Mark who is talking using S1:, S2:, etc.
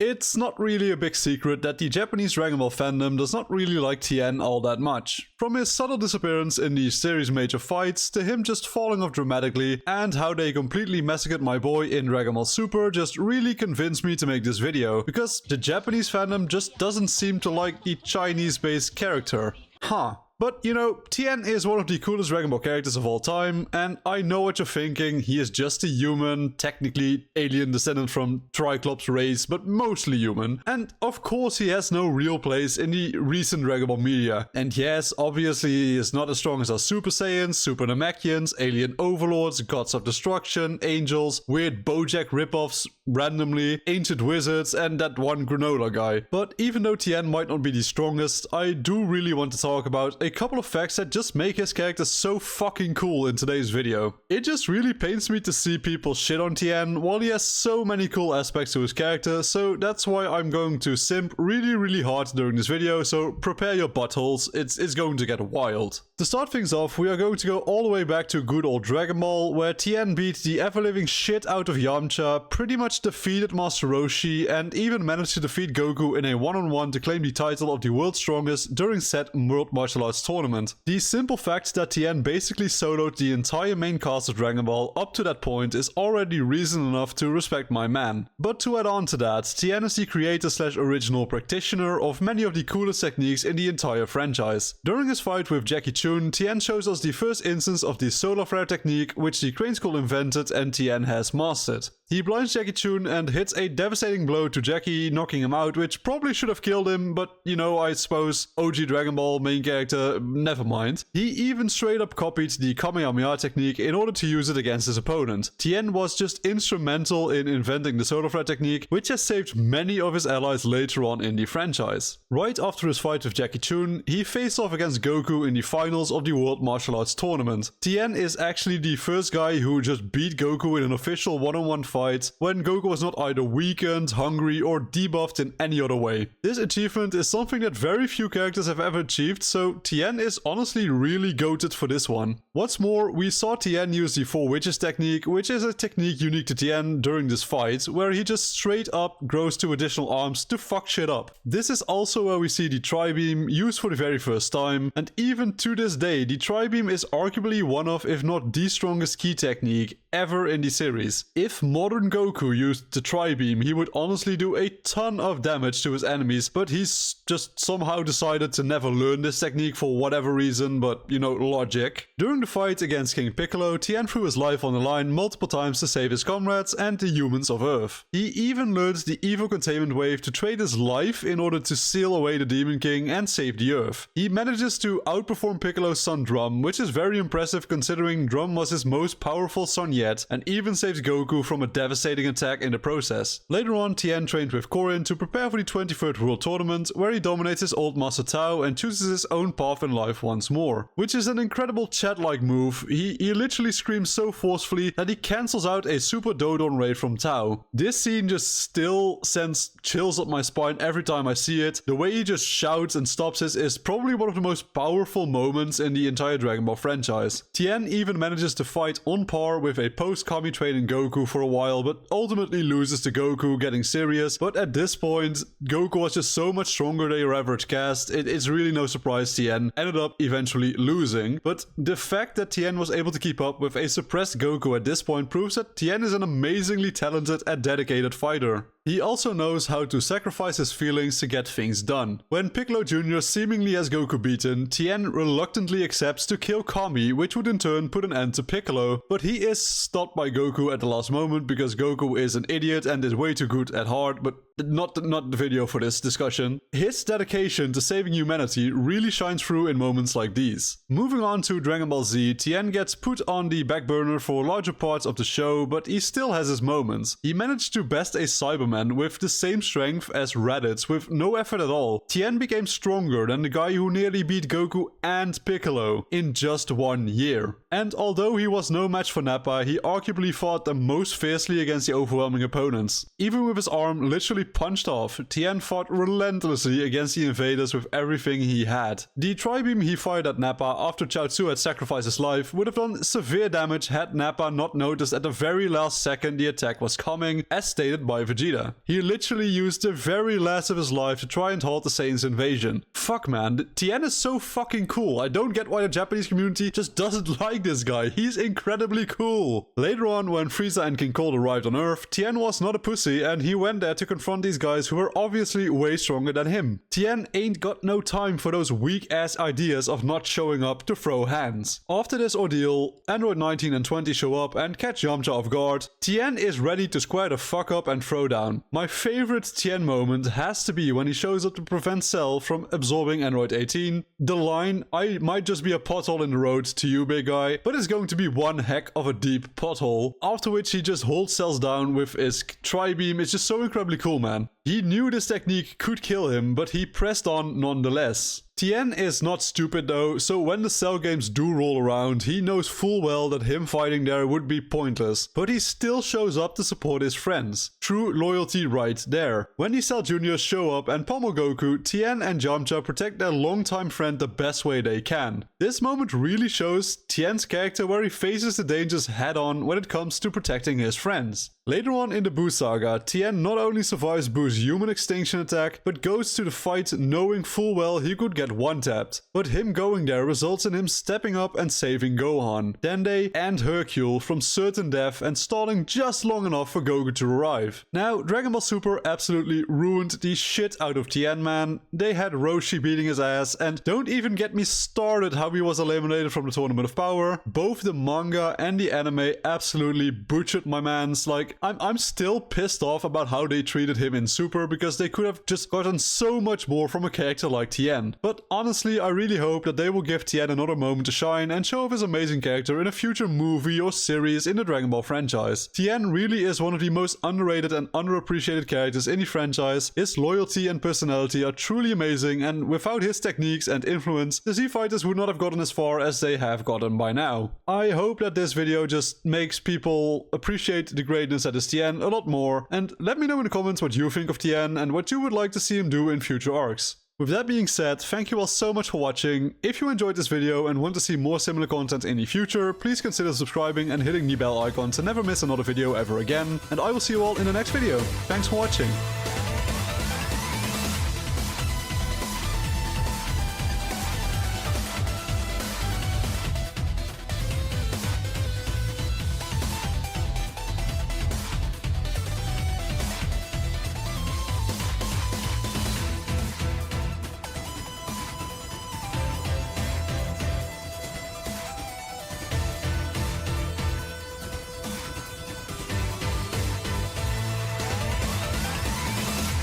S1: It's not really a big secret that the Japanese Dragon Ball fandom does not really like Tien all that much. From his subtle disappearance in the series' major fights, to him just falling off dramatically, and how they completely massacred my boy in Dragon Ball Super just really convinced me to make this video, because the Japanese fandom just doesn't seem to like the Chinese-based character. Huh. But, you know, Tien is one of the coolest Dragon Ball characters of all time, and I know what you're thinking, he is just a human, technically alien descendant from Triclops race, but mostly human. And of course he has no real place in the recent Dragon Ball media. And yes, obviously he is not as strong as our Super Saiyans, Super Namekians, alien overlords, gods of destruction, angels, weird Bojack ripoffs randomly, ancient wizards, and that one granola guy. But even though Tien might not be the strongest, I do really want to talk about a couple of facts that just make his character so fucking cool in today's video. It just really pains me to see people shit on Tien while he has so many cool aspects to his character, so that's why I'm going to simp really hard during this video, so prepare your buttholes, it's going to get wild. To start things off, we are going to go all the way back to good old Dragon Ball, where Tien beat the ever-living shit out of Yamcha, pretty much defeated Master Roshi, and even managed to defeat Goku in a one-on-one to claim the title of the world's strongest during said World Martial Arts tournament. The simple fact that Tien basically soloed the entire main cast of Dragon Ball up to that point is already reason enough to respect my man. But to add on to that, Tien is the creator/original practitioner of many of the coolest techniques in the entire franchise. During his fight with Jackie Chun, Tien shows us the first instance of the solar flare technique, which the Crane School invented and Tien has mastered. He blinds Jackie Chun and hits a devastating blow to Jackie, knocking him out, which probably should have killed him, but you know, I suppose OG Dragon Ball main character, never mind. He even straight up copied the Kamehameha technique in order to use it against his opponent. Tien was just instrumental in inventing the solar flare technique, which has saved many of his allies later on in the franchise. Right after his fight with Jackie Chun, he faced off against Goku in the finals of the World Martial Arts Tournament. Tien is actually the first guy who just beat Goku in an official one-on-one fight when Goku was not either weakened, hungry, or debuffed in any other way. This achievement is something that very few characters have ever achieved, so Tien is honestly really goated for this one. What's more, we saw Tien use the Four Witches technique, which is a technique unique to Tien during this fight, where he just straight up grows 2 additional arms to fuck shit up. This is also where we see the Tri-Beam used for the very first time, and even to this day, the Tri-Beam is arguably one of, if not the strongest ki technique ever in the series. If modern Goku used the Tri-Beam, he would honestly do a ton of damage to his enemies, but he's just somehow decided to never learn this technique for whatever reason, but you know, logic. During the fight against King Piccolo, Tien threw his life on the line multiple times to save his comrades and the humans of Earth. He even learned the Evo Containment Wave to trade his life in order to seal away the Demon King and save the Earth. He manages to outperform Piccolo's son Drum, which is very impressive considering Drum was his most powerful son yet, and even saves Goku from a devastating attack in the process. Later on, Tien trained with Korin to prepare for the 23rd World Tournament, where he dominates his old master Tao and chooses his own path in life once more. Which is an incredible Chad-like move. He literally screams so forcefully that he cancels out a Super Dodon Ray from Tao. This scene just still sends chills up my spine every time I see it. The way he just shouts and stops this is probably one of the most powerful moments in the entire Dragon Ball franchise. Tien even manages to fight on par with a post-Kami training Goku for a while, but ultimately loses to Goku, getting serious. But at this point, Goku was just so much stronger than your average cast, it's really no surprise Tien ended up eventually losing. But the fact that Tien was able to keep up with a suppressed Goku at this point proves that Tien is an amazingly talented and dedicated fighter. He also knows how to sacrifice his feelings to get things done. When Piccolo Jr. seemingly has Goku beaten, Tien reluctantly accepts to kill Kami, which would in turn put an end to Piccolo, but he is stopped by Goku at the last moment because Goku is an idiot and is way too good at heart, but not the video for this discussion. His dedication to saving humanity really shines through in moments like these. Moving on to Dragon Ball Z, Tien gets put on the back burner for larger parts of the show, but he still has his moments. He managed to best a Cyberman with the same strength as Raditz with no effort at all. Tien became stronger than the guy who nearly beat Goku and Piccolo in just 1 year. And although he was no match for Nappa, he arguably fought the most fiercely against the overwhelming opponents. Even with his arm literally punched off, Tien fought relentlessly against the invaders with everything he had. The tri-beam he fired at Nappa after Chaozu had sacrificed his life would have done severe damage had Nappa not noticed at the very last second the attack was coming, as stated by Vegeta. He literally used the very last of his life to try and halt the Saiyan's invasion. Fuck man, Tien is so fucking cool. I don't get why the Japanese community just doesn't like this guy. He's incredibly cool. Later on, when Frieza and King Cold arrived on Earth, Tien was not a pussy and he went there to confront these guys who were obviously way stronger than him. Tien ain't got no time for those weak ass ideas of not showing up to throw hands. After this ordeal, Android 19 and 20 show up and catch Yamcha off guard. Tien is ready to square the fuck up and throw down. My favorite Tien moment has to be when he shows up to prevent Cell from absorbing Android 18. The line, "I might just be a pothole in the road to you, big guy," but it's going to be one heck of a deep pothole. After which he just holds Cells down with his tri-beam. It's just so incredibly cool, man. He knew this technique could kill him, but he pressed on nonetheless. Tien is not stupid though, so when the Cell games do roll around, he knows full well that him fighting there would be pointless, but he still shows up to support his friends. True loyalty right there. When the Cell Juniors show up and pummel Goku, Tien and Yamcha protect their longtime friend the best way they can. This moment really shows Tien's character where he faces the dangers head on when it comes to protecting his friends. Later on in the Buu saga, Tien not only survives Buu's human extinction attack, but goes to the fight knowing full well he could get one-tapped. But him going there results in him stepping up and saving Gohan, Dende and Hercule from certain death and stalling just long enough for Goku to arrive. Now, Dragon Ball Super absolutely ruined the shit out of Tien, man. They had Roshi beating his ass, and don't even get me started how he was eliminated from the Tournament of Power. Both the manga and the anime absolutely butchered my mans. Like, I'm still pissed off about how they treated him in Super, because they could have just gotten so much more from a character like Tien. But honestly, I really hope that they will give Tien another moment to shine and show off his amazing character in a future movie or series in the Dragon Ball franchise. Tien really is one of the most underrated and underappreciated characters in the franchise. His loyalty and personality are truly amazing, and without his techniques and influence, the Z Fighters would not have gotten as far as they have gotten by now. I hope that this video just makes people appreciate the greatness that is Tien a lot more, and let me know in the comments what you think of Tien and what you would like to see him do in future arcs. With that being said, thank you all so much for watching. If you enjoyed this video and want to see more similar content in the future, please consider subscribing and hitting the bell icon to never miss another video ever again, and I will see you all in the next video. Thanks for watching.